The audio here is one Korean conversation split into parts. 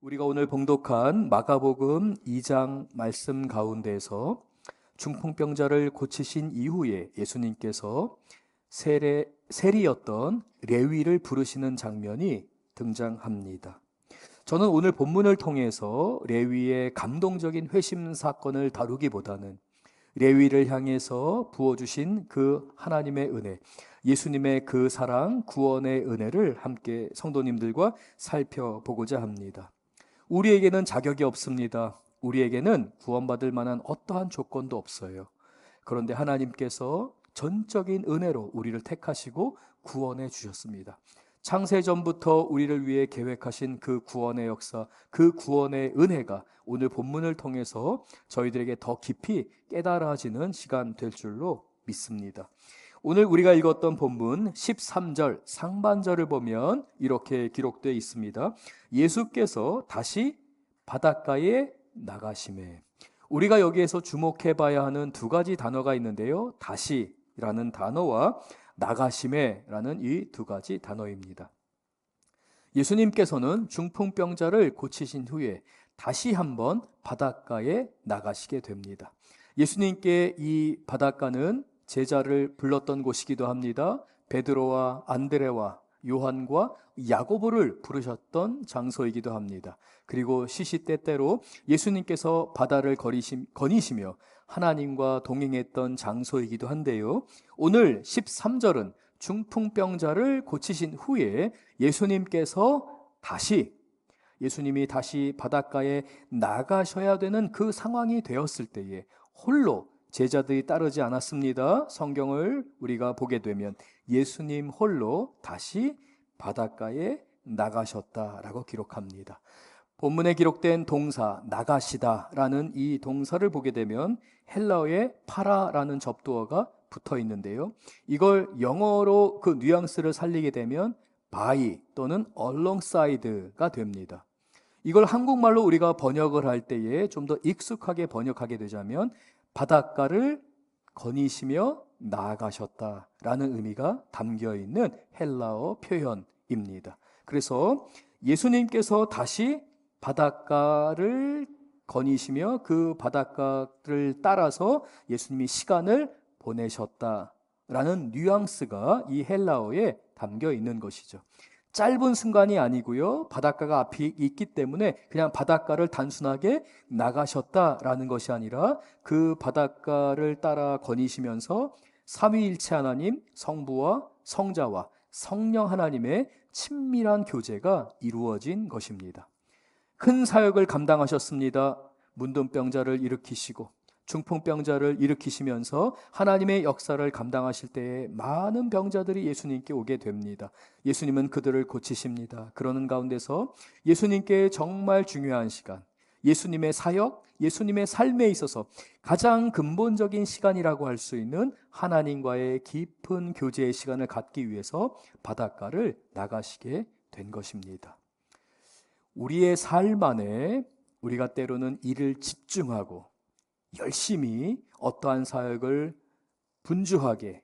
우리가 오늘 봉독한 마가복음 2장 말씀 가운데서 중풍병자를 고치신 이후에 예수님께서 세리였던 레위를 부르시는 장면이 등장합니다. 저는 오늘 본문을 통해서 레위의 감동적인 회심 사건을 다루기보다는 레위를 향해서 부어주신 그 하나님의 은혜, 예수님의 그 사랑, 구원의 은혜를 함께 성도님들과 살펴보고자 합니다. 우리에게는 자격이 없습니다. 우리에게는 구원받을 만한 어떠한 조건도 없어요. 그런데 하나님께서 전적인 은혜로 우리를 택하시고 구원해 주셨습니다. 창세전부터 우리를 위해 계획하신 그 구원의 역사, 그 구원의 은혜가 오늘 본문을 통해서 저희들에게 더 깊이 깨달아지는 시간 될 줄로 믿습니다. 오늘 우리가 읽었던 본문 13절 상반절을 보면 이렇게 기록되어 있습니다. 예수께서 다시 바닷가에 나가심에. 우리가 여기에서 주목해 봐야 하는 두 가지 단어가 있는데요. 다시라는 단어와 나가심에라는 이 두 가지 단어입니다. 예수님께서는 중풍병자를 고치신 후에 다시 한번 바닷가에 나가시게 됩니다. 예수님께 이 바닷가는 제자를 불렀던 곳이기도 합니다. 베드로와 안드레와 요한과 야고보를 부르셨던 장소이기도 합니다. 그리고 시시때때로 예수님께서 바다를 거니시며 하나님과 동행했던 장소이기도 한데요. 오늘 13절은 중풍병자를 고치신 후에 예수님이 다시 바닷가에 나가셔야 되는 그 상황이 되었을 때에 홀로 제자들이 따르지 않았습니다. 성경을 우리가 보게 되면 예수님 홀로 다시 바닷가에 나가셨다라고 기록합니다. 본문에 기록된 동사 나가시다라는 이 동사를 보게 되면 헬라어에 파라라는 접두어가 붙어 있는데요. 이걸 영어로 그 뉘앙스를 살리게 되면 by 또는 alongside가 됩니다. 이걸 한국말로 우리가 번역을 할 때에 좀 더 익숙하게 번역하게 되자면 바닷가를 거니시며 나아가셨다라는 의미가 담겨 있는 헬라어 표현입니다. 그래서 예수님께서 다시 바닷가를 거니시며 그 바닷가를 따라서 예수님이 시간을 보내셨다라는 뉘앙스가 이 헬라어에 담겨 있는 것이죠. 짧은 순간이 아니고요. 바닷가가 앞이 있기 때문에 그냥 바닷가를 단순하게 나가셨다라는 것이 아니라 그 바닷가를 따라 거니시면서 삼위일체 하나님, 성부와 성자와 성령 하나님의 친밀한 교제가 이루어진 것입니다. 큰 사역을 감당하셨습니다. 문둥병자를 일으키시고 중풍병자를 일으키시면서 하나님의 역사를 감당하실 때에 많은 병자들이 예수님께 오게 됩니다. 예수님은 그들을 고치십니다. 그러는 가운데서 예수님께 정말 중요한 시간, 예수님의 사역, 예수님의 삶에 있어서 가장 근본적인 시간이라고 할 수 있는 하나님과의 깊은 교제의 시간을 갖기 위해서 바닷가를 나가시게 된 것입니다. 우리의 삶 안에 우리가 때로는 일을 집중하고 열심히 어떠한 사역을 분주하게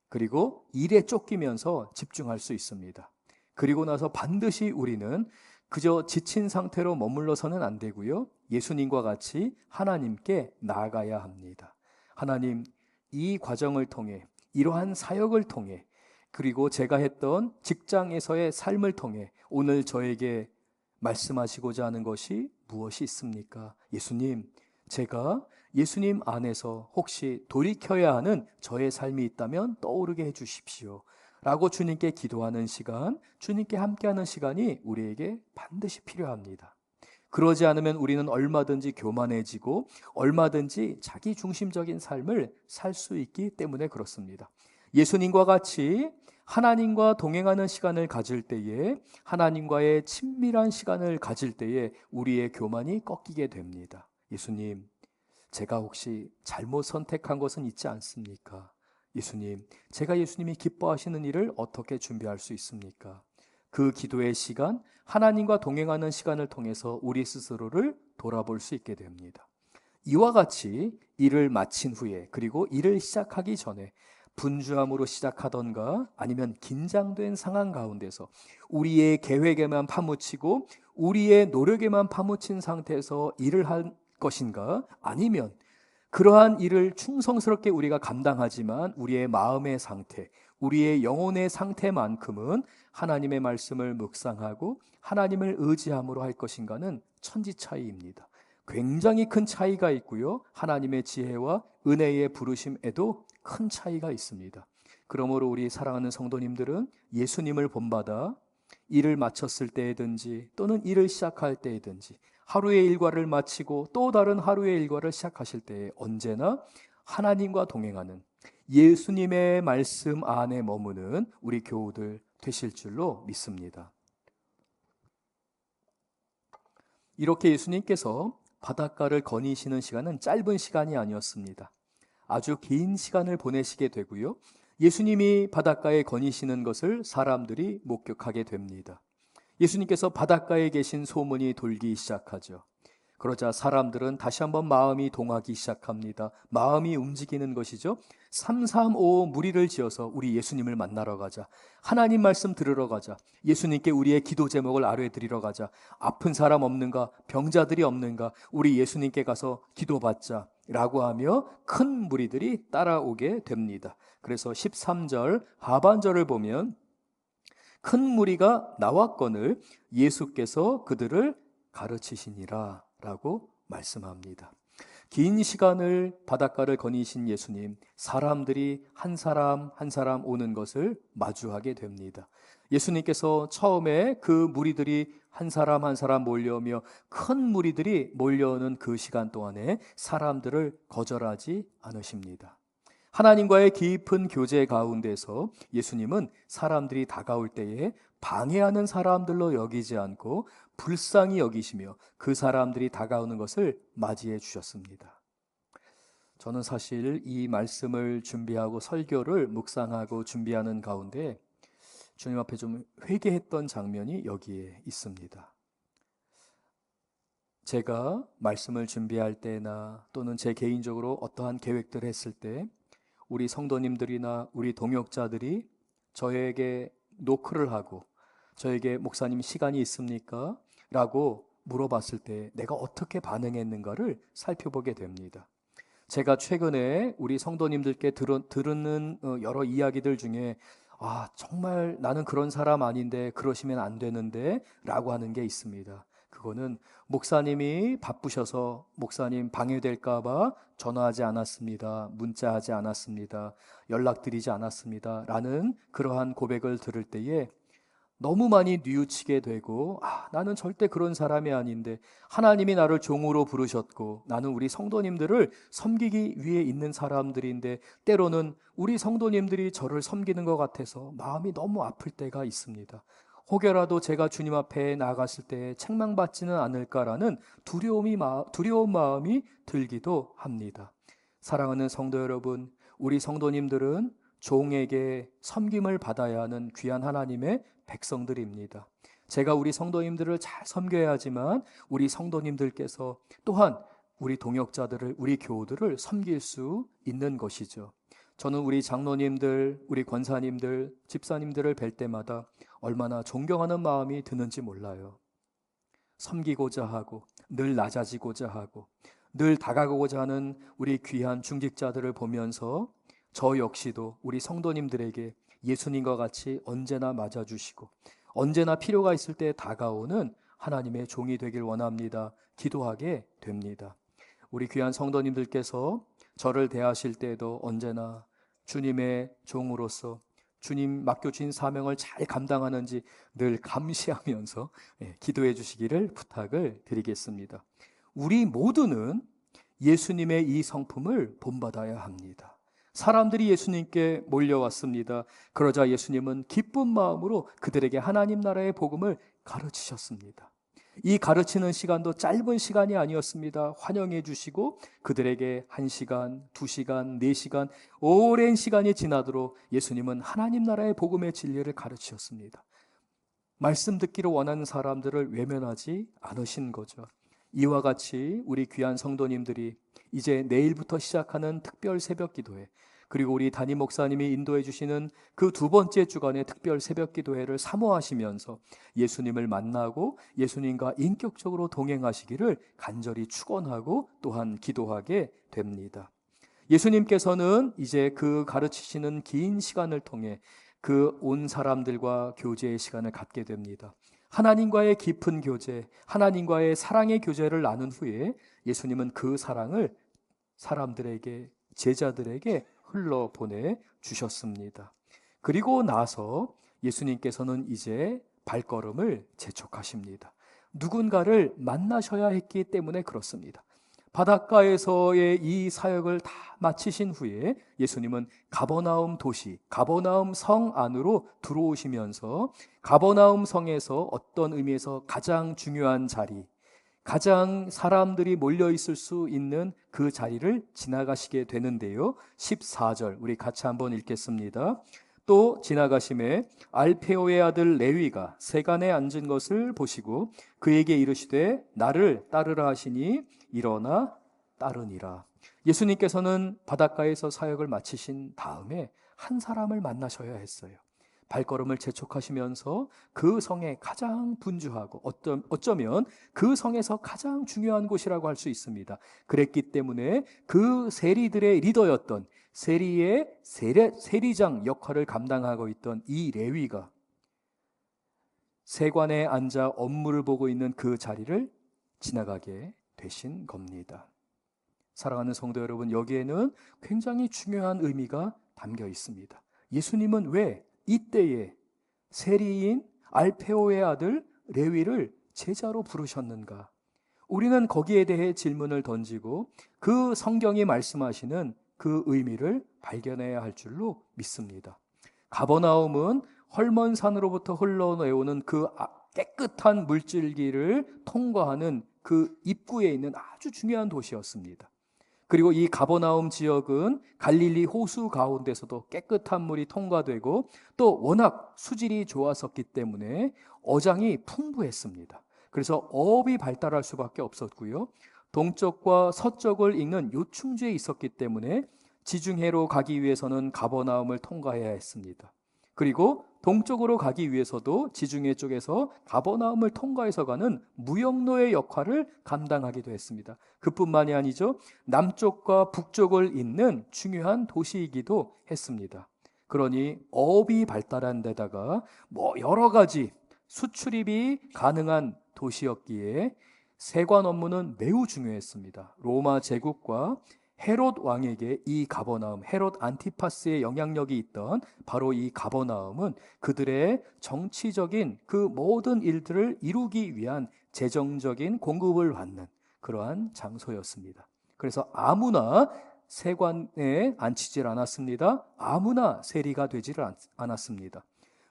그리고 일에 쫓기면서 집중할 수 있습니다. 그리고 나서 반드시 우리는 그저 지친 상태로 머물러서는 안 되고요. 예수님과 같이 하나님께 나아가야 합니다. 하나님, 이 과정을 통해 이러한 사역을 통해 그리고 제가 했던 직장에서의 삶을 통해 오늘 저에게 말씀하시고자 하는 것이 무엇이 있습니까? 예수님, 제가 예수님 안에서 혹시 돌이켜야 하는 저의 삶이 있다면 떠오르게 해주십시오 라고 주님께 기도하는 시간, 주님께 함께하는 시간이 우리에게 반드시 필요합니다. 그러지 않으면 우리는 얼마든지 교만해지고 얼마든지 자기 중심적인 삶을 살 수 있기 때문에 그렇습니다. 예수님과 같이 하나님과 동행하는 시간을 가질 때에, 하나님과의 친밀한 시간을 가질 때에 우리의 교만이 꺾이게 됩니다. 예수님, 제가 혹시 잘못 선택한 것은 있지 않습니까? 예수님, 제가 예수님이 기뻐하시는 일을 어떻게 준비할 수 있습니까? 그 기도의 시간, 하나님과 동행하는 시간을 통해서 우리 스스로를 돌아볼 수 있게 됩니다. 이와 같이 일을 마친 후에 그리고 일을 시작하기 전에 분주함으로 시작하던가 아니면 긴장된 상황 가운데서 우리의 계획에만 파묻히고 우리의 노력에만 파묻힌 상태에서 일을 할 것인가? 아니면 그러한 일을 충성스럽게 우리가 감당하지만 우리의 마음의 상태, 우리의 영혼의 상태만큼은 하나님의 말씀을 묵상하고 하나님을 의지함으로 할 것인가는 천지 차이입니다. 굉장히 큰 차이가 있고요. 하나님의 지혜와 은혜의 부르심에도 큰 차이가 있습니다. 그러므로 우리 사랑하는 성도님들은 예수님을 본받아 일을 마쳤을 때든지 또는 일을 시작할 때든지 하루의 일과를 마치고 또 다른 하루의 일과를 시작하실 때에 언제나 하나님과 동행하는 예수님의 말씀 안에 머무는 우리 교우들 되실 줄로 믿습니다. 이렇게 예수님께서 바닷가를 거니시는 시간은 짧은 시간이 아니었습니다. 아주 긴 시간을 보내시게 되고요. 예수님이 바닷가에 거니시는 것을 사람들이 목격하게 됩니다. 예수님께서 바닷가에 계신 소문이 돌기 시작하죠. 그러자 사람들은 다시 한번 마음이 동하기 시작합니다. 마음이 움직이는 것이죠. 335 무리를 지어서 우리 예수님을 만나러 가자. 하나님 말씀 들으러 가자. 예수님께 우리의 기도 제목을 아뢰드리러 가자. 아픈 사람 없는가? 병자들이 없는가? 우리 예수님께 가서 기도받자. 라고 하며 큰 무리들이 따라오게 됩니다. 그래서 13절 하반절을 보면 큰 무리가 나왔거늘 예수께서 그들을 가르치시니라 라고 말씀합니다. 긴 시간을 바닷가를 거니신 예수님, 사람들이 한 사람 한 사람 오는 것을 마주하게 됩니다. 예수님께서 처음에 그 무리들이 한 사람 한 사람 몰려오며 큰 무리들이 몰려오는 그 시간 동안에 사람들을 거절하지 않으십니다. 하나님과의 깊은 교제 가운데서 예수님은 사람들이 다가올 때에 방해하는 사람들로 여기지 않고 불쌍히 여기시며 그 사람들이 다가오는 것을 맞이해 주셨습니다. 저는 사실 이 말씀을 준비하고 설교를 묵상하고 준비하는 가운데 주님 앞에 좀 회개했던 장면이 여기에 있습니다. 제가 말씀을 준비할 때나 또는 제 개인적으로 어떠한 계획들을 했을 때 우리 성도님들이나 우리 동역자들이 저에게 노크를 하고 저에게 목사님 시간이 있습니까? 라고 물어봤을 때 내가 어떻게 반응했는가를 살펴보게 됩니다. 제가 최근에 우리 성도님들께 들은 여러 이야기들 중에 정말 나는 그런 사람 아닌데 그러시면 안 되는데 라고 하는 게 있습니다. 그거는 목사님이 바쁘셔서 목사님 방해될까 봐 전화하지 않았습니다. 문자하지 않았습니다. 연락드리지 않았습니다. 라는 그러한 고백을 들을 때에 너무 많이 뉘우치게 되고 나는 절대 그런 사람이 아닌데 하나님이 나를 종으로 부르셨고 나는 우리 성도님들을 섬기기 위해 있는 사람들인데 때로는 우리 성도님들이 저를 섬기는 것 같아서 마음이 너무 아플 때가 있습니다. 혹여라도 제가 주님 앞에 나갔을 때 책망받지는 않을까라는 두려운 마음이 들기도 합니다. 사랑하는 성도 여러분, 우리 성도님들은 종에게 섬김을 받아야 하는 귀한 하나님의 백성들입니다. 제가 우리 성도님들을 잘 섬겨야 하지만 우리 성도님들께서 또한 우리 동역자들을, 우리 교우들을 섬길 수 있는 것이죠. 저는 우리 장로님들, 우리 권사님들, 집사님들을 뵐 때마다 얼마나 존경하는 마음이 드는지 몰라요. 섬기고자 하고 늘 낮아지고자 하고 늘 다가가고자 하는 우리 귀한 중직자들을 보면서 저 역시도 우리 성도님들에게 예수님과 같이 언제나 맞아주시고 언제나 필요가 있을 때 다가오는 하나님의 종이 되길 원합니다. 기도하게 됩니다. 우리 귀한 성도님들께서 저를 대하실 때에도 언제나 주님의 종으로서 주님 맡겨주신 사명을 잘 감당하는지 늘 감시하면서 기도해 주시기를 부탁을 드리겠습니다. 우리 모두는 예수님의 이 성품을 본받아야 합니다. 사람들이 예수님께 몰려왔습니다. 그러자 예수님은 기쁜 마음으로 그들에게 하나님 나라의 복음을 가르치셨습니다. 이 가르치는 시간도 짧은 시간이 아니었습니다. 환영해 주시고 그들에게 1시간, 2시간, 4시간 오랜 시간이 지나도록 예수님은 하나님 나라의 복음의 진리를 가르치셨습니다. 말씀 듣기를 원하는 사람들을 외면하지 않으신 거죠. 이와 같이 우리 귀한 성도님들이 이제 내일부터 시작하는 특별 새벽 기도회 그리고 우리 담임 목사님이 인도해 주시는 그 두 번째 주간의 특별 새벽 기도회를 사모하시면서 예수님을 만나고 예수님과 인격적으로 동행하시기를 간절히 축원하고 또한 기도하게 됩니다. 예수님께서는 이제 그 가르치시는 긴 시간을 통해 그 온 사람들과 교제의 시간을 갖게 됩니다. 하나님과의 깊은 교제, 하나님과의 사랑의 교제를 나눈 후에 예수님은 그 사랑을 사람들에게, 제자들에게 흘러보내 주셨습니다. 그리고 나서 예수님께서는 이제 발걸음을 재촉하십니다. 누군가를 만나셔야 했기 때문에 그렇습니다. 바닷가에서의 이 사역을 다 마치신 후에 예수님은 가버나움 도시, 가버나움 성 안으로 들어오시면서 가버나움 성에서 어떤 의미에서 가장 중요한 자리, 가장 사람들이 몰려 있을 수 있는 그 자리를 지나가시게 되는데요. 14절 우리 같이 한번 읽겠습니다. 또 지나가심에 알페오의 아들 레위가 세간에 앉은 것을 보시고 그에게 이르시되 나를 따르라 하시니 일어나 따르니라. 예수님께서는 바닷가에서 사역을 마치신 다음에 한 사람을 만나셔야 했어요. 발걸음을 재촉하시면서 그 성에 가장 분주하고 어쩌면 그 성에서 가장 중요한 곳이라고 할 수 있습니다. 그랬기 때문에 그 세리들의 리더였던 세리의 세리장 역할을 감당하고 있던 이 레위가 세관에 앉아 업무를 보고 있는 그 자리를 지나가게 되신 겁니다. 사랑하는 성도 여러분, 여기에는 굉장히 중요한 의미가 담겨 있습니다. 예수님은 왜 이때에 세리인 알페오의 아들 레위를 제자로 부르셨는가? 우리는 거기에 대해 질문을 던지고 그 성경이 말씀하시는 그 의미를 발견해야 할 줄로 믿습니다. 가버나움은 헐몬산으로부터 흘러내오는 그 깨끗한 물줄기를 통과하는 그 입구에 있는 아주 중요한 도시였습니다. 그리고 이 가버나움 지역은 갈릴리 호수 가운데서도 깨끗한 물이 통과되고 또 워낙 수질이 좋았었기 때문에 어장이 풍부했습니다. 그래서 어업이 발달할 수밖에 없었고요. 동쪽과 서쪽을 잇는 요충지에 있었기 때문에 지중해로 가기 위해서는 가버나움을 통과해야 했습니다. 그리고 동쪽으로 가기 위해서도 지중해 쪽에서 가버나움을 통과해서 가는 무역로의 역할을 감당하기도 했습니다. 그뿐만이 아니죠. 남쪽과 북쪽을 잇는 중요한 도시이기도 했습니다. 그러니 어업이 발달한 데다가 여러 가지 수출입이 가능한 도시였기에 세관 업무는 매우 중요했습니다. 로마 제국과 헤롯 왕에게 이 가버나움, 헤롯 안티파스의 영향력이 있던 바로 이 가버나움은 그들의 정치적인 그 모든 일들을 이루기 위한 재정적인 공급을 받는 그러한 장소였습니다. 그래서 아무나 세관에 앉히질 않았습니다. 아무나 세리가 되지를 않았습니다.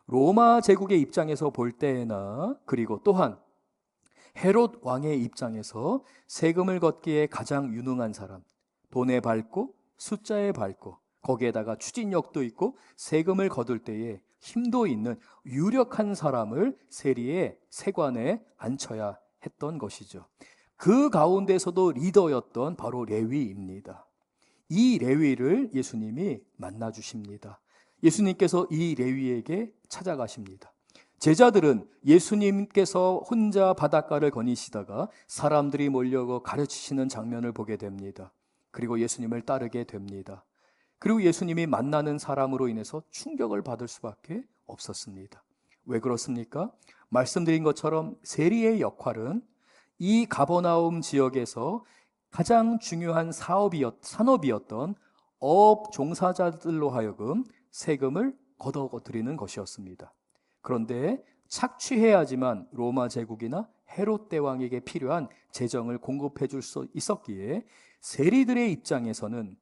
로마 제국의 입장에서 볼 때나 그리고 또한 헤롯 왕의 입장에서 세금을 걷기에 가장 유능한 사람, 돈에 밝고 숫자에 밝고 거기에다가 추진력도 있고 세금을 거둘 때에 힘도 있는 유력한 사람을 세리의 세관에 앉혀야 했던 것이죠. 그 가운데서도 리더였던 바로 레위입니다. 이 레위를 예수님이 만나 주십니다. 예수님께서 이 레위에게 찾아가십니다. 제자들은 예수님께서 혼자 바닷가를 거니시다가 사람들이 몰려고 가르치시는 장면을 보게 됩니다. 그리고 예수님을 따르게 됩니다. 그리고 예수님이 만나는 사람으로 인해서 충격을 받을 수밖에 없었습니다. 왜 그렇습니까? 말씀드린 것처럼 세리의 역할은 이 가버나움 지역에서 가장 중요한 산업이었던 어업 종사자들로 하여금 세금을 걷어들이는 것이었습니다. 그런데 착취해야지만 로마 제국이나 헤롯 대왕에게 필요한 재정을 공급해 줄 수 있었기에 세리들의 입장에서는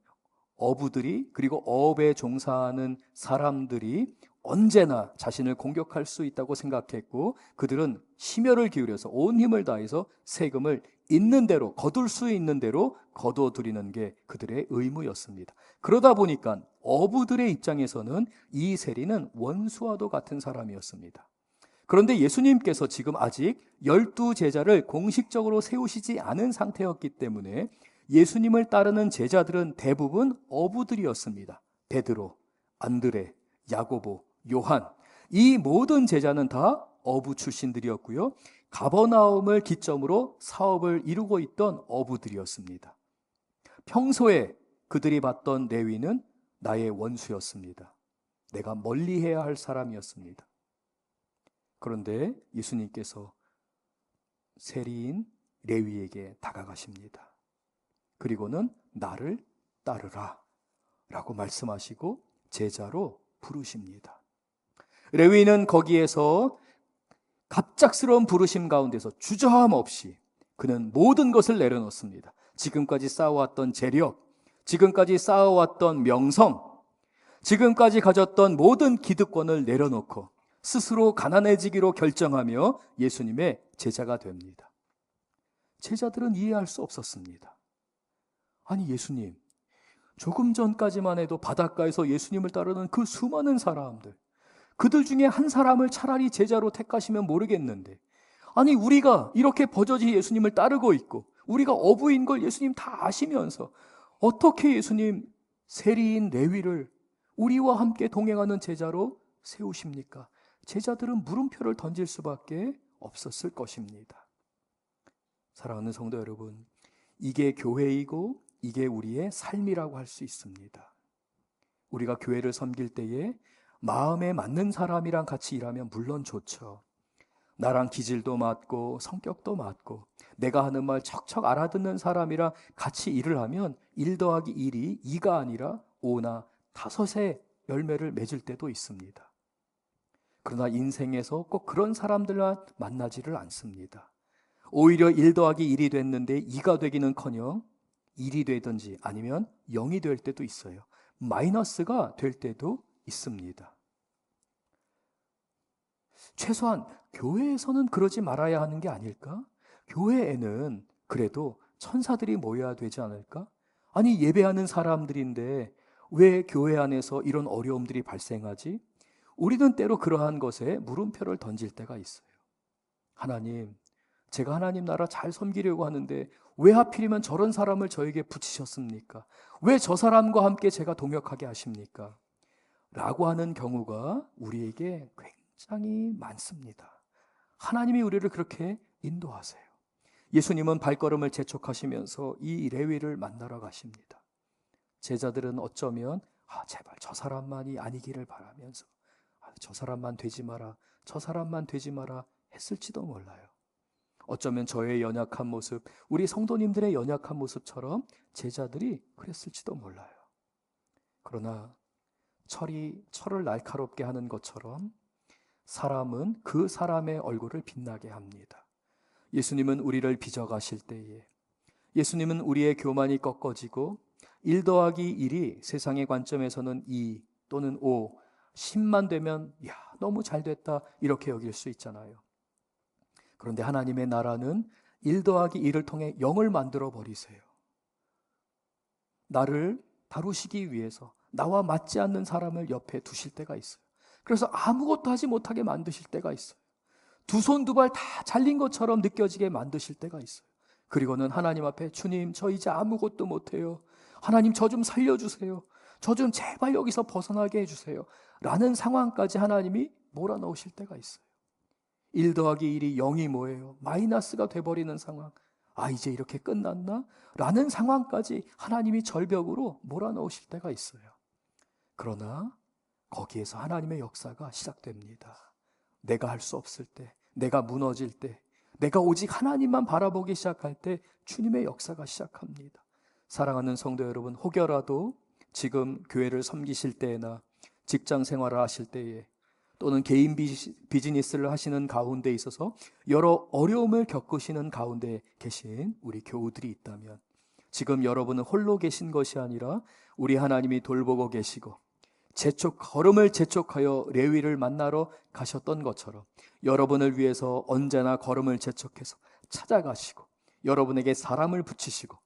어부들이 그리고 어업에 종사하는 사람들이 언제나 자신을 공격할 수 있다고 생각했고 그들은 심혈을 기울여서 온 힘을 다해서 세금을 있는 대로 거둘 수 있는 대로 거둬들이는 게 그들의 의무였습니다. 그러다 보니까 어부들의 입장에서는 이 세리는 원수와도 같은 사람이었습니다. 그런데 예수님께서 지금 아직 12제자를 공식적으로 세우시지 않은 상태였기 때문에 예수님을 따르는 제자들은 대부분 어부들이었습니다. 베드로, 안드레, 야고보, 요한, 이 모든 제자는 다 어부 출신들이었고요. 가버나움을 기점으로 사업을 이루고 있던 어부들이었습니다. 평소에 그들이 봤던 레위는 나의 원수였습니다. 내가 멀리해야 할 사람이었습니다. 그런데 예수님께서 세리인 레위에게 다가가십니다. 그리고는 나를 따르라 라고 말씀하시고 제자로 부르십니다. 레위는 거기에서 갑작스러운 부르심 가운데서 주저함 없이 그는 모든 것을 내려놓습니다. 지금까지 쌓아왔던 재력, 지금까지 쌓아왔던 명성, 지금까지 가졌던 모든 기득권을 내려놓고 스스로 가난해지기로 결정하며 예수님의 제자가 됩니다. 제자들은 이해할 수 없었습니다. 아니 예수님, 조금 전까지만 해도 바닷가에서 예수님을 따르는 그 수많은 사람들, 그들 중에 한 사람을 차라리 제자로 택하시면 모르겠는데, 아니 우리가 이렇게 버젓이 예수님을 따르고 있고 우리가 어부인 걸 예수님 다 아시면서 어떻게 예수님 세리인 레위를 우리와 함께 동행하는 제자로 세우십니까? 제자들은 물음표를 던질 수밖에 없었을 것입니다. 사랑하는 성도 여러분, 이게 교회이고 이게 우리의 삶이라고 할 수 있습니다. 우리가 교회를 섬길 때에 마음에 맞는 사람이랑 같이 일하면 물론 좋죠. 나랑 기질도 맞고 성격도 맞고 내가 하는 말 척척 알아듣는 사람이랑 같이 일을 하면 1 더하기 1이 2가 아니라 5나 5의 열매를 맺을 때도 있습니다. 그러나 인생에서 꼭 그런 사람들만 만나지를 않습니다. 오히려 1 더하기 1이 됐는데 2가 되기는커녕 1이 되든지 아니면 0이 될 때도 있어요. 마이너스가 될 때도 있습니다. 최소한 교회에서는 그러지 말아야 하는 게 아닐까? 교회에는 그래도 천사들이 모여야 되지 않을까? 아니 예배하는 사람들인데 왜 교회 안에서 이런 어려움들이 발생하지? 우리는 때로 그러한 것에 물음표를 던질 때가 있어요. 하나님, 제가 하나님 나라 잘 섬기려고 하는데 왜 하필이면 저런 사람을 저에게 붙이셨습니까? 왜 저 사람과 함께 제가 동역하게 하십니까? 라고 하는 경우가 우리에게 굉장히 많습니다. 하나님이 우리를 그렇게 인도하세요. 예수님은 발걸음을 재촉하시면서 이 레위를 만나러 가십니다. 제자들은 어쩌면 제발 저 사람만이 아니기를 바라면서 저 사람만 되지 마라, 저 사람만 되지 마라 했을지도 몰라요. 어쩌면 저의 연약한 모습, 우리 성도님들의 연약한 모습처럼 제자들이 그랬을지도 몰라요. 그러나 철을 날카롭게 하는 것처럼 사람은 그 사람의 얼굴을 빛나게 합니다. 예수님은 우리를 빚어가실 때에 예수님은 우리의 교만이 꺾어지고 1 더하기 1이 세상의 관점에서는 2 또는 5, 10만 되면 야 너무 잘 됐다 이렇게 여길 수 있잖아요. 그런데 하나님의 나라는 1 더하기 1을 통해 0을 만들어 버리세요. 나를 다루시기 위해서 나와 맞지 않는 사람을 옆에 두실 때가 있어요. 그래서 아무것도 하지 못하게 만드실 때가 있어요. 두 손 두 발 다 잘린 것처럼 느껴지게 만드실 때가 있어요. 그리고는 하나님 앞에 주님 저 이제 아무것도 못해요. 하나님 저 좀 살려주세요. 저 좀 제발 여기서 벗어나게 해주세요. 라는 상황까지 하나님이 몰아넣으실 때가 있어요. 1 더하기 1이 0이 뭐예요? 마이너스가 돼버리는 상황. 이제 이렇게 끝났나? 라는 상황까지 하나님이 절벽으로 몰아넣으실 때가 있어요. 그러나 거기에서 하나님의 역사가 시작됩니다. 내가 할 수 없을 때, 내가 무너질 때, 내가 오직 하나님만 바라보기 시작할 때 주님의 역사가 시작합니다. 사랑하는 성도 여러분, 혹여라도 지금 교회를 섬기실 때나 직장 생활을 하실 때에 또는 개인 비즈니스를 하시는 가운데 있어서 여러 어려움을 겪으시는 가운데 계신 우리 교우들이 있다면 지금 여러분은 홀로 계신 것이 아니라 우리 하나님이 돌보고 계시고 걸음을 재촉하여 레위를 만나러 가셨던 것처럼 여러분을 위해서 언제나 걸음을 재촉해서 찾아가시고 여러분에게 사람을 붙이시고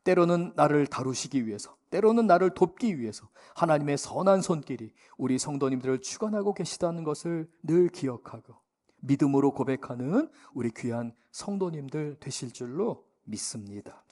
때로는 나를 다루시기 위해서 때로는 나를 돕기 위해서 하나님의 선한 손길이 우리 성도님들을 주관하고 계시다는 것을 늘 기억하고 믿음으로 고백하는 우리 귀한 성도님들 되실 줄로 믿습니다.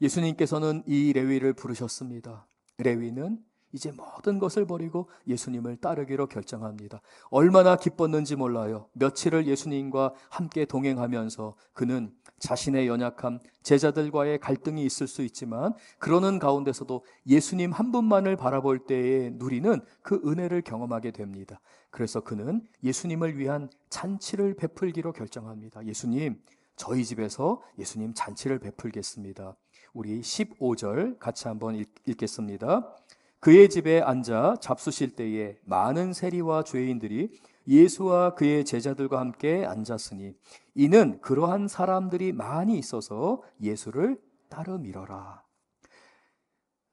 예수님께서는 이 레위를 부르셨습니다. 레위는 이제 모든 것을 버리고 예수님을 따르기로 결정합니다. 얼마나 기뻤는지 몰라요. 며칠을 예수님과 함께 동행하면서 그는 자신의 연약함, 제자들과의 갈등이 있을 수 있지만 그러는 가운데서도 예수님 한 분만을 바라볼 때에 누리는 그 은혜를 경험하게 됩니다. 그래서 그는 예수님을 위한 잔치를 베풀기로 결정합니다. 예수님, 저희 집에서 예수님 잔치를 베풀겠습니다. 우리 15절 같이 한번 읽겠습니다. 그의 집에 앉아 잡수실 때에 많은 세리와 죄인들이 예수와 그의 제자들과 함께 앉았으니 이는 그러한 사람들이 많이 있어서 예수를 따르 밀어라.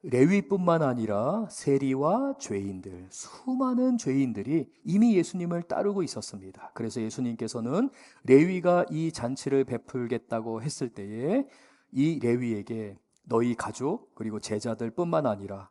레위뿐만 아니라 세리와 죄인들, 수많은 죄인들이 이미 예수님을 따르고 있었습니다. 그래서 예수님께서는 레위가 이 잔치를 베풀겠다고 했을 때에 이 레위에게 너희 가족 그리고 제자들뿐만 아니라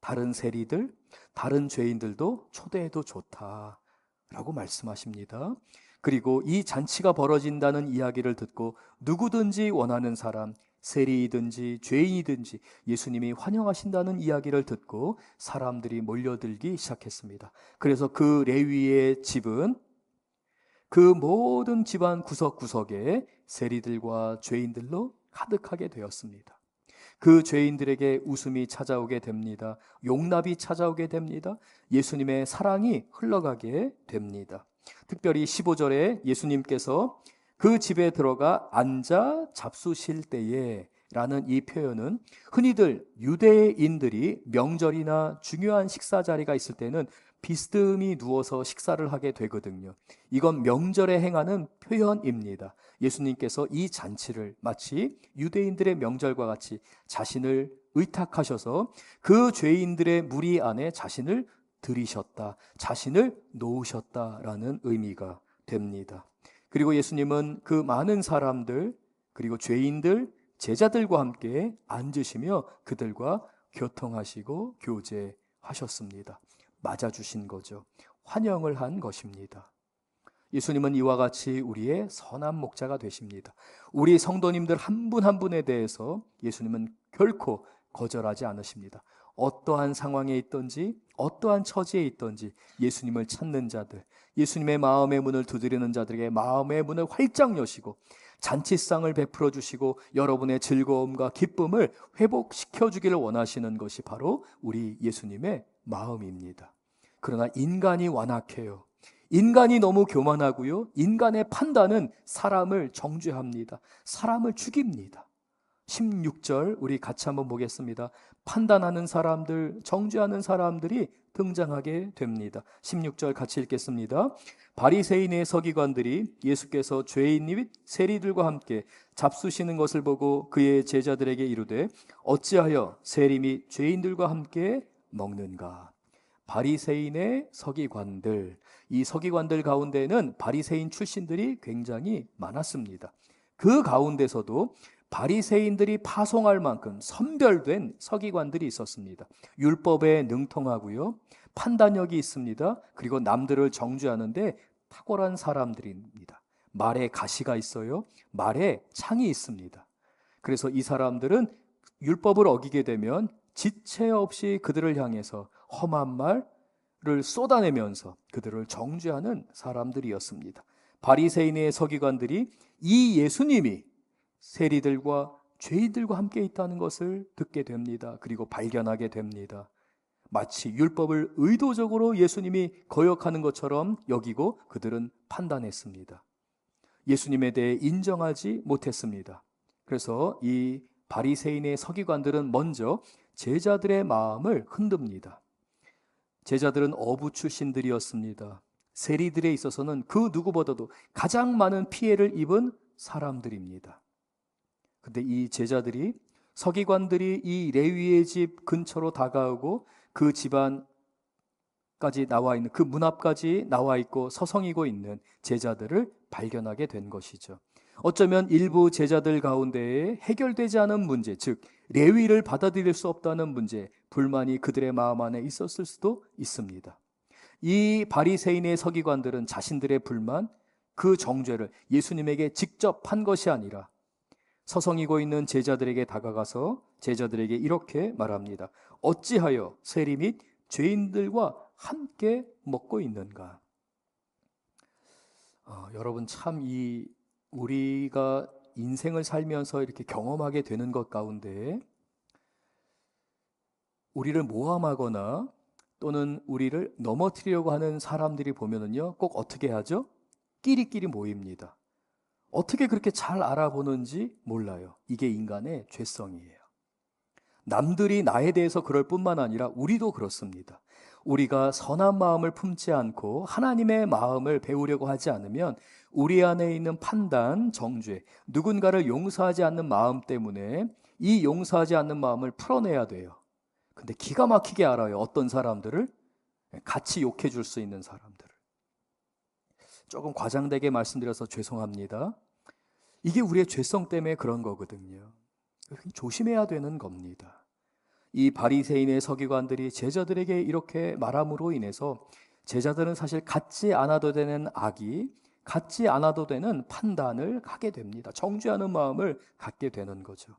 다른 세리들, 다른 죄인들도 초대해도 좋다라고 말씀하십니다. 그리고 이 잔치가 벌어진다는 이야기를 듣고 누구든지 원하는 사람, 세리이든지 죄인이든지 예수님이 환영하신다는 이야기를 듣고 사람들이 몰려들기 시작했습니다. 그래서 그 레위의 집은 그 모든 집안 구석구석에 세리들과 죄인들로 가득하게 되었습니다. 그 죄인들에게 웃음이 찾아오게 됩니다. 용납이 찾아오게 됩니다. 예수님의 사랑이 흘러가게 됩니다. 특별히 15절에 예수님께서 그 집에 들어가 앉아 잡수실 때에 라는 이 표현은 흔히들 유대인들이 명절이나 중요한 식사 자리가 있을 때는 비스듬히 누워서 식사를 하게 되거든요. 이건 명절에 행하는 표현입니다. 예수님께서 이 잔치를 마치 유대인들의 명절과 같이 자신을 의탁하셔서 그 죄인들의 무리 안에 자신을 들이셨다, 자신을 놓으셨다라는 의미가 됩니다. 그리고 예수님은 그 많은 사람들, 그리고 죄인들, 제자들과 함께 앉으시며 그들과 교통하시고 교제하셨습니다. 맞아주신 거죠. 환영을 한 것입니다. 예수님은 이와 같이 우리의 선한 목자가 되십니다. 우리 성도님들 한 분 한 분에 대해서 예수님은 결코 거절하지 않으십니다. 어떠한 상황에 있든지 어떠한 처지에 있든지 예수님을 찾는 자들, 예수님의 마음의 문을 두드리는 자들에게 마음의 문을 활짝 여시고 잔치상을 베풀어 주시고 여러분의 즐거움과 기쁨을 회복시켜 주기를 원하시는 것이 바로 우리 예수님의 마음입니다. 그러나 인간이 완악해요. 인간이 너무 교만하고요. 인간의 판단은 사람을 정죄합니다. 사람을 죽입니다. 16절 우리 같이 한번 보겠습니다. 판단하는 사람들, 정죄하는 사람들이 등장하게 됩니다. 16절 같이 읽겠습니다. 바리새인의 서기관들이 예수께서 죄인 및 세리들과 함께 잡수시는 것을 보고 그의 제자들에게 이르되 어찌하여 세리 및 죄인들과 함께 먹는가? 바리새인의 서기관들, 이 서기관들 가운데는 바리새인 출신들이 굉장히 많았습니다. 그 가운데서도 바리새인들이 파송할 만큼 선별된 서기관들이 있었습니다. 율법에 능통하고요, 판단력이 있습니다. 그리고 남들을 정죄하는데 탁월한 사람들입니다. 말에 가시가 있어요. 말에 창이 있습니다. 그래서 이 사람들은 율법을 어기게 되면 지체 없이 그들을 향해서 험한 말을 쏟아내면서 그들을 정죄하는 사람들이었습니다. 바리새인의 서기관들이 이 예수님이 세리들과 죄인들과 함께 있다는 것을 듣게 됩니다. 그리고 발견하게 됩니다. 마치 율법을 의도적으로 예수님이 거역하는 것처럼 여기고 그들은 판단했습니다. 예수님에 대해 인정하지 못했습니다. 그래서 이 바리새인의 서기관들은 먼저 제자들의 마음을 흔듭니다. 제자들은 어부 출신들이었습니다. 세리들에 있어서는 그 누구보다도 가장 많은 피해를 입은 사람들입니다. 근데 이 제자들이, 서기관들이 이 레위의 집 근처로 다가오고 그 집안까지 나와 있는, 그 문 앞까지 나와 있고 서성이고 있는 제자들을 발견하게 된 것이죠. 어쩌면 일부 제자들 가운데에 해결되지 않은 문제, 즉 레위를 받아들일 수 없다는 문제, 불만이 그들의 마음 안에 있었을 수도 있습니다. 이 바리새인의 서기관들은 자신들의 불만, 그 정죄를 예수님에게 직접 한 것이 아니라 서성이고 있는 제자들에게 다가가서 제자들에게 이렇게 말합니다. 어찌하여 세리 및 죄인들과 함께 먹고 있는가? 여러분 참 우리가 인생을 살면서 이렇게 경험하게 되는 것 가운데 우리를 모함하거나 또는 우리를 넘어뜨리려고 하는 사람들이 보면은요, 꼭 어떻게 하죠? 끼리끼리 모입니다. 어떻게 그렇게 잘 알아보는지 몰라요. 이게 인간의 죄성이에요. 남들이 나에 대해서 그럴 뿐만 아니라 우리도 그렇습니다. 우리가 선한 마음을 품지 않고 하나님의 마음을 배우려고 하지 않으면 우리 안에 있는 판단, 정죄, 누군가를 용서하지 않는 마음 때문에 이 용서하지 않는 마음을 풀어내야 돼요. 근데 기가 막히게 알아요. 어떤 사람들을 같이 욕해 줄 수 있는 사람들을. 조금 과장되게 말씀드려서 죄송합니다. 이게 우리의 죄성 때문에 그런 거거든요. 조심해야 되는 겁니다. 이 바리새인의 서기관들이 제자들에게 이렇게 말함으로 인해서 제자들은 사실 갖지 않아도 되는 악이 갖지 않아도 되는 판단을 하게 됩니다. 정죄하는 마음을 갖게 되는 거죠.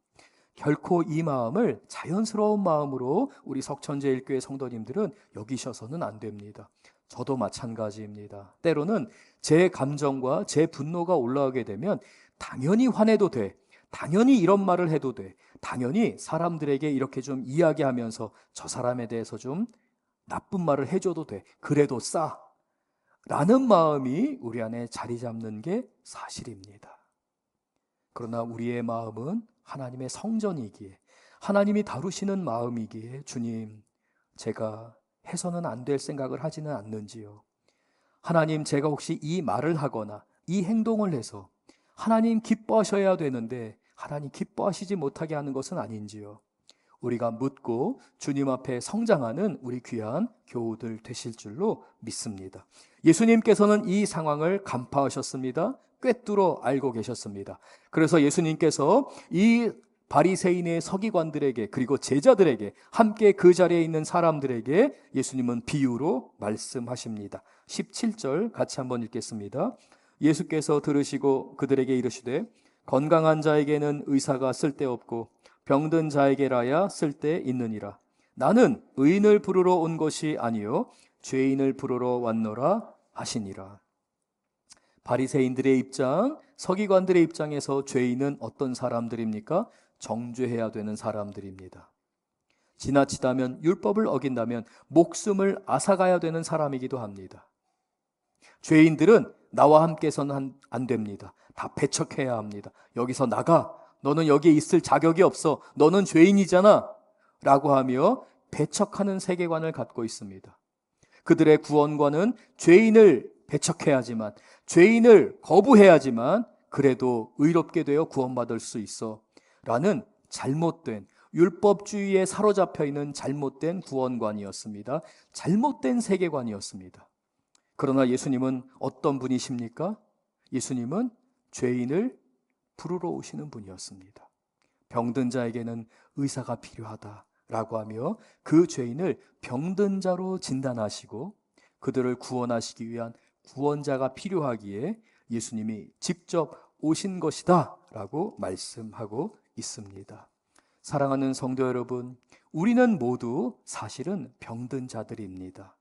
결코 이 마음을 자연스러운 마음으로 우리 석천제일교회 성도님들은 여기셔서는 안 됩니다. 저도 마찬가지입니다. 때로는 제 감정과 제 분노가 올라오게 되면 당연히 화내도 돼. 당연히 이런 말을 해도 돼. 당연히 사람들에게 이렇게 좀 이야기하면서 저 사람에 대해서 좀 나쁜 말을 해줘도 돼. 그래도 싸. 라는 마음이 우리 안에 자리 잡는 게 사실입니다. 그러나 우리의 마음은 하나님의 성전이기에, 하나님이 다루시는 마음이기에 주님, 제가 해서는 안 될 생각을 하지는 않는지요. 하나님, 제가 혹시 이 말을 하거나 이 행동을 해서 하나님 기뻐하셔야 되는데 하나님 기뻐하시지 못하게 하는 것은 아닌지요. 우리가 묻고 주님 앞에 성장하는 우리 귀한 교우들 되실 줄로 믿습니다. 예수님께서는 이 상황을 간파하셨습니다. 꿰뚫어 알고 계셨습니다. 그래서 예수님께서 이 바리새인의 서기관들에게 그리고 제자들에게 함께 그 자리에 있는 사람들에게 예수님은 비유로 말씀하십니다. 17절 같이 한번 읽겠습니다. 예수께서 들으시고 그들에게 이르시되 건강한 자에게는 의사가 쓸데없고 병든 자에게라야 쓸데있느니라. 나는 의인을 부르러 온 것이 아니요 죄인을 부르러 왔노라 하시니라. 바리새인들의 입장, 서기관들의 입장에서 죄인은 어떤 사람들입니까? 정죄해야 되는 사람들입니다. 지나치다면, 율법을 어긴다면 목숨을 앗아가야 되는 사람이기도 합니다. 죄인들은 나와 함께서는 안 됩니다. 다 배척해야 합니다. 여기서 나가. 너는 여기에 있을 자격이 없어. 너는 죄인이잖아. 라고 하며 배척하는 세계관을 갖고 있습니다. 그들의 구원관은 죄인을 배척해야지만, 죄인을 거부해야지만 그래도 의롭게 되어 구원받을 수 있어 라는 잘못된 율법주의에 사로잡혀 있는 잘못된 구원관이었습니다. 잘못된 세계관이었습니다. 그러나 예수님은 어떤 분이십니까? 예수님은 죄인을 부르러 오시는 분이었습니다. 병든 자에게는 의사가 필요하다라고 하며 그 죄인을 병든 자로 진단하시고 그들을 구원하시기 위한 구원자가 필요하기에 예수님이 직접 오신 것이다 라고 말씀하고 있습니다. 사랑하는 성도 여러분, 우리는 모두 사실은 병든 자들입니다.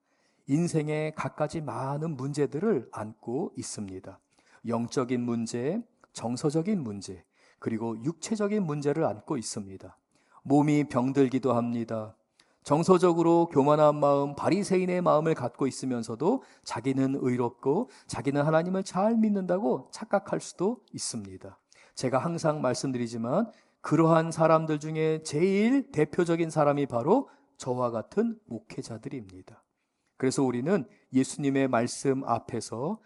인생에 갖가지 많은 문제들을 안고 있습니다. 영적인 문제, 정서적인 문제, 그리고 육체적인 문제를 안고 있습니다. 몸이 병들기도 합니다. 정서적으로 교만한 마음, 바리새인의 마음을 갖고 있으면서도 자기는 의롭고 자기는 하나님을 잘 믿는다고 착각할 수도 있습니다. 제가 항상 말씀드리지만 그러한 사람들 중에 제일 대표적인 사람이 바로 저와 같은 목회자들입니다. 그래서 우리는 예수님의 말씀 앞에서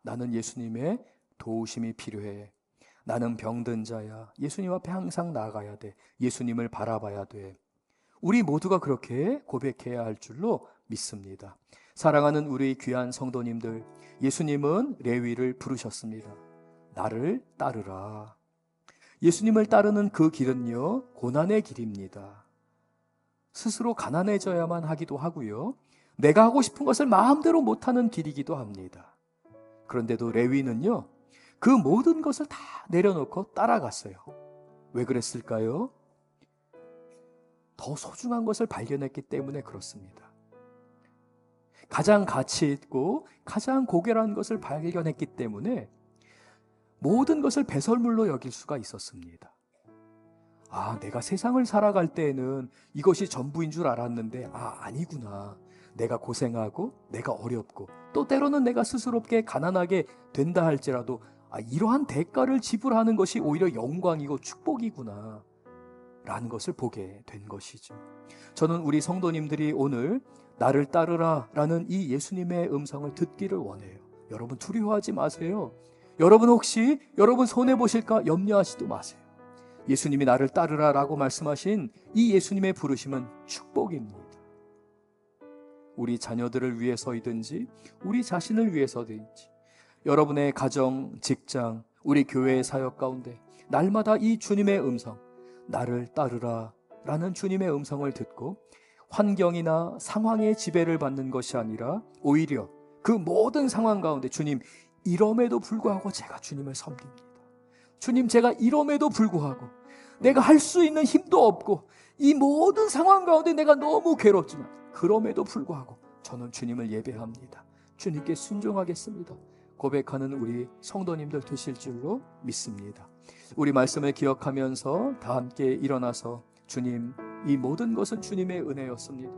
나는 예수님의 도우심이 필요해. 나는 병든 자야. 예수님 앞에 항상 나아가야 돼. 예수님을 바라봐야 돼. 우리 모두가 그렇게 고백해야 할 줄로 믿습니다. 사랑하는 우리 귀한 성도님들, 예수님은 레위를 부르셨습니다. 나를 따르라. 예수님을 따르는 그 길은요, 고난의 길입니다. 스스로 가난해져야만 하기도 하고요, 내가 하고 싶은 것을 마음대로 못하는 길이기도 합니다. 그런데도 레위는요, 그 모든 것을 다 내려놓고 따라갔어요. 왜 그랬을까요? 더 소중한 것을 발견했기 때문에 그렇습니다. 가장 가치 있고 가장 고결한 것을 발견했기 때문에 모든 것을 배설물로 여길 수가 있었습니다. 내가 세상을 살아갈 때에는 이것이 전부인 줄 알았는데 아니구나. 내가 고생하고 내가 어렵고 또 때로는 내가 스스롭게 가난하게 된다 할지라도 이러한 대가를 지불하는 것이 오히려 영광이고 축복이구나 라는 것을 보게 된 것이죠. 저는 우리 성도님들이 오늘 나를 따르라 라는 이 예수님의 음성을 듣기를 원해요. 여러분 두려워하지 마세요. 여러분 혹시 여러분 손해보실까 염려하지도 마세요. 예수님이 나를 따르라 라고 말씀하신 이 예수님의 부르심은 축복입니다. 우리 자녀들을 위해서이든지 우리 자신을 위해서든지 여러분의 가정, 직장, 우리 교회의 사역 가운데 날마다 이 주님의 음성, 나를 따르라 라는 주님의 음성을 듣고 환경이나 상황의 지배를 받는 것이 아니라 오히려 그 모든 상황 가운데 주님, 이럼에도 불구하고 제가 주님을 섬깁니다. 주님, 제가 이럼에도 불구하고 내가 할 수 있는 힘도 없고 이 모든 상황 가운데 내가 너무 괴롭지만 그럼에도 불구하고 저는 주님을 예배합니다. 주님께 순종하겠습니다. 고백하는 우리 성도님들 되실 줄로 믿습니다. 우리 말씀을 기억하면서 다 함께 일어나서 주님, 이 모든 것은 주님의 은혜였습니다.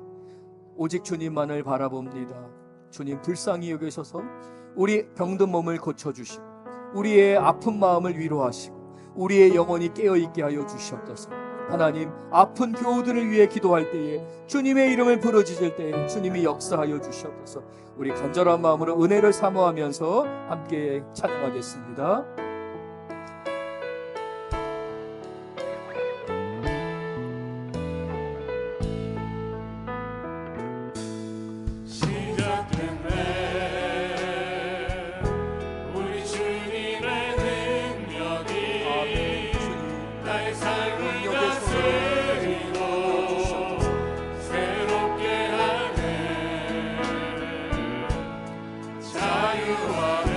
오직 주님만을 바라봅니다. 주님 불쌍히 여기셔서 우리 병든 몸을 고쳐주시고 우리의 아픈 마음을 위로하시고 우리의 영혼이 깨어있게 하여 주시옵소서. 하나님, 아픈 교우들을 위해 기도할 때에 주님의 이름을 부르짖을 때에 주님이 역사하여 주시옵소서. 우리 간절한 마음으로 은혜를 사모하면서 함께 찬양하겠습니다. 자유하네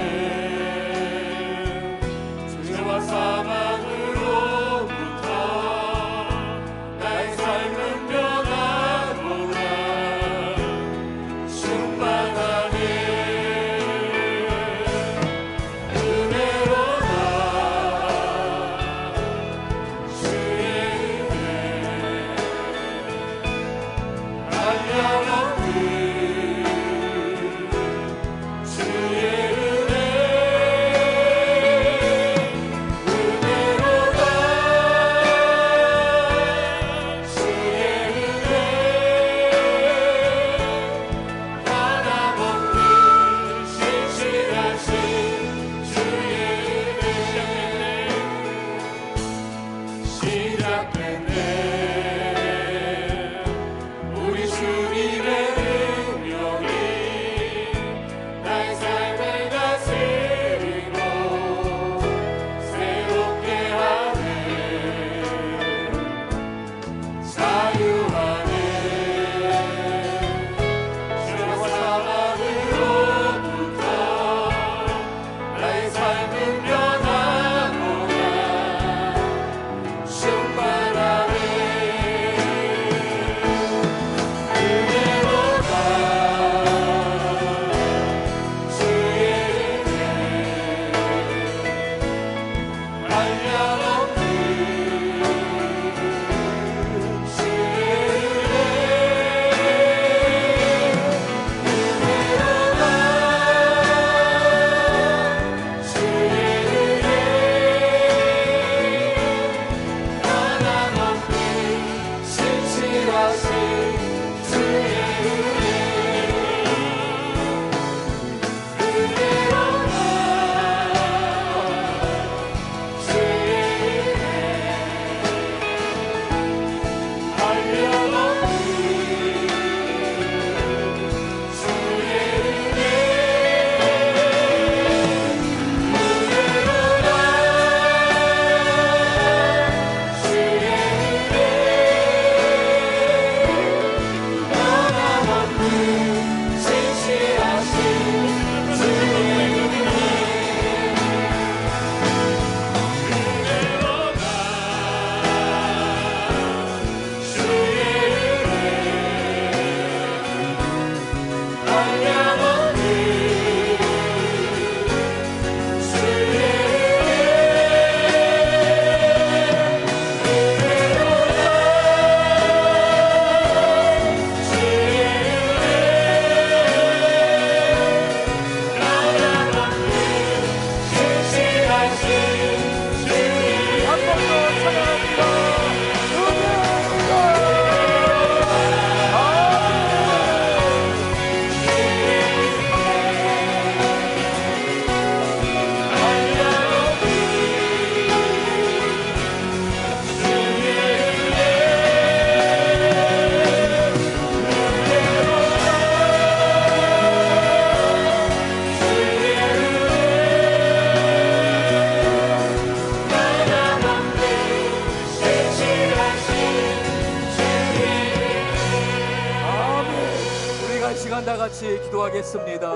같이 기도하겠습니다.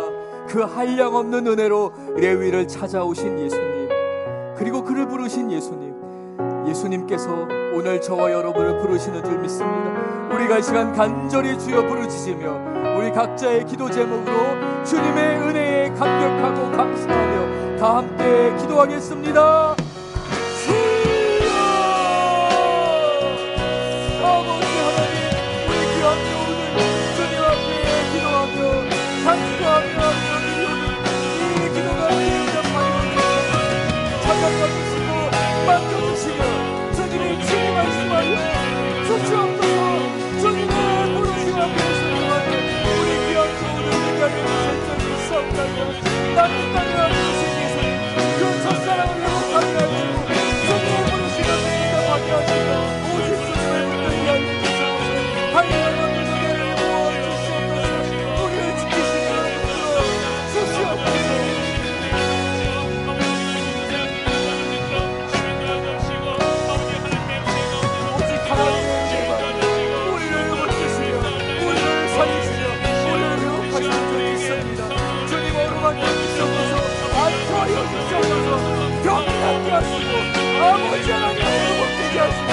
그 한량없는 은혜로 레위를 찾아오신 예수님, 그리고 그를 부르신 예수님께서 오늘 저와 여러분을 부르시는 줄 믿습니다. 우리가 이 시간 간절히 주여 부르짖으며 우리 각자의 기도 제목으로 주님의 은혜에 감격하고 감사하며 다 함께 기도하겠습니다. 나는 땅에 주신 예수님, 그 첫사랑을 회복하게 하시고 주님의 부르심을 응답하게 하시고 오직 주님의 붙들게 하여 주시옵소서. 하나님의 은혜를 부어 주시옵소서. 우리를 지키시는 분으로 주시옵소서. 오직 하나님의 은혜가 우리를 붙드시며 우리를 살리시며 우리를 회복하시는 줄 믿습니다. 주님 오르막에 주시옵소서. 안토하여 주시옵소서. 경건하게 하시고 아버지 하나님 회복되게 하시고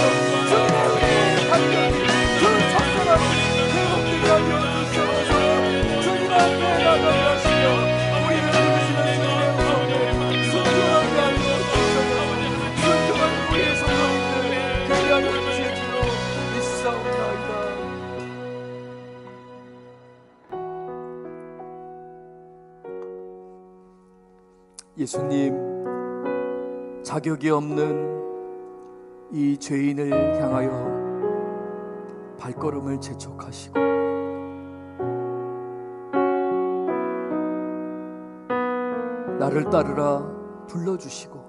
주님의 은혜의 감격이 그 첫사랑을 회복되게 하여 주시옵소서. 주님 앞에 나가게 하시며 우리를 부르시는 주님의 음성에 순종하게 하여 주시옵소서. 순종한 우리의 성도님들 되게 하여 주실 줄로 믿사옵나이다. 예수님, 자격이 없는 이 죄인을 향하여 발걸음을 재촉하시고 나를 따르라 불러주시고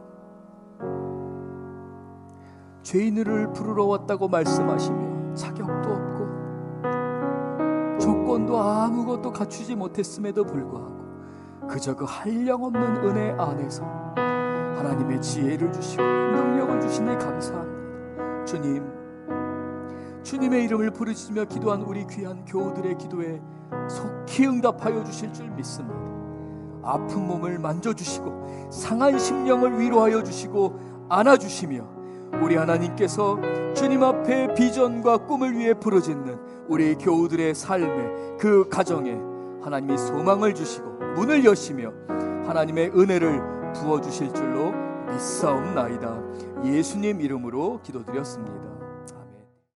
죄인을 부르러 왔다고 말씀하시며 자격도 없고 조건도 아무것도 갖추지 못했음에도 불구하고 그저 그 한량없는 은혜 안에서 하나님의 지혜를 주시고 능력을 주시니 감사합니다. 주님, 주님의 이름을 부르짖으며 기도한 우리 귀한 교우들의 기도에 속히 응답하여 주실 줄 믿습니다. 아픈 몸을 만져주시고 상한 심령을 위로하여 주시고 안아주시며 우리 하나님께서 주님 앞에 비전과 꿈을 위해 부르짖는 우리 교우들의 삶에 그 가정에 하나님이 소망을 주시고 문을 여시며 하나님의 은혜를 부어주실 줄로 믿사옵나이다. 예수님 이름으로 기도드렸습니다.